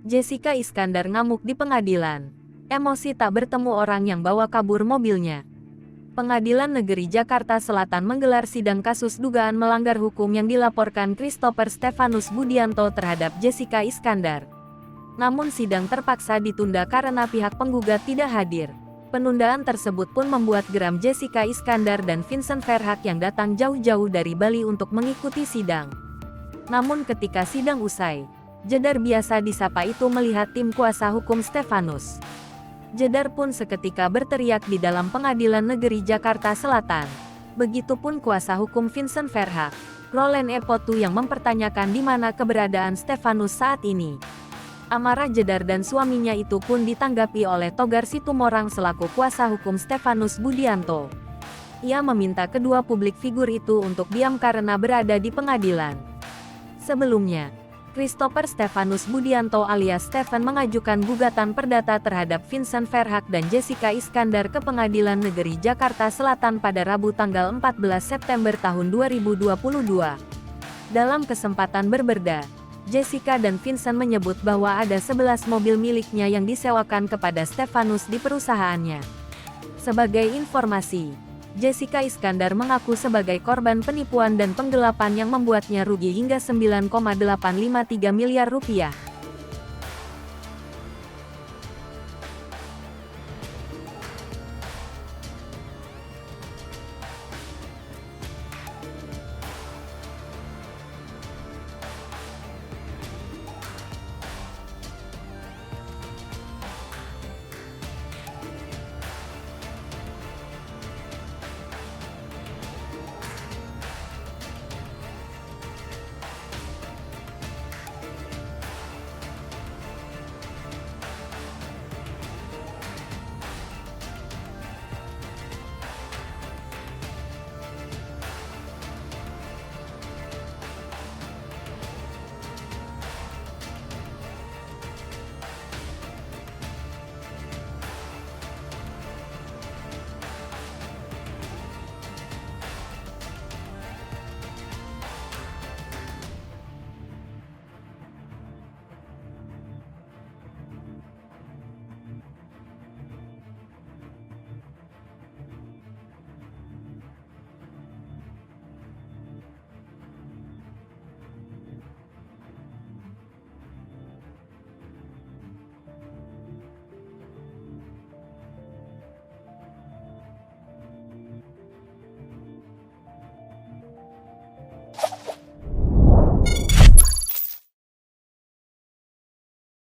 Jessica Iskandar ngamuk di pengadilan. Emosi tak bertemu orang yang bawa kabur mobilnya. Pengadilan Negeri Jakarta Selatan menggelar sidang kasus dugaan melanggar hukum yang dilaporkan Christopher Stefanus Budianto terhadap Jessica Iskandar. Namun sidang terpaksa ditunda karena pihak penggugat tidak hadir. Penundaan tersebut pun membuat geram Jessica Iskandar dan Vincent Verhaak yang datang jauh-jauh dari Bali untuk mengikuti sidang. Namun ketika sidang usai, Jedar biasa disapa itu melihat tim kuasa hukum Stefanus. Jedar pun seketika berteriak di dalam Pengadilan Negeri Jakarta Selatan. Begitupun kuasa hukum Vincent Verhaak, Roland Epotu yang mempertanyakan di mana keberadaan Stefanus saat ini. Amarah Jedar dan suaminya itu pun ditanggapi oleh Togar Situmorang selaku kuasa hukum Stefanus Budianto. Ia meminta kedua publik figur itu untuk diam karena berada di pengadilan. Sebelumnya, Christopher Stefanus Budianto alias Stephen mengajukan gugatan perdata terhadap Vincent Verhaak dan Jessica Iskandar ke Pengadilan Negeri Jakarta Selatan pada Rabu tanggal 14 September tahun 2022. Dalam kesempatan berbeda, Jessica dan Vincent menyebut bahwa ada 11 mobil miliknya yang disewakan kepada Stefanus di perusahaannya. Sebagai informasi, Jessica Iskandar mengaku sebagai korban penipuan dan penggelapan yang membuatnya rugi hingga 9,853 miliar rupiah.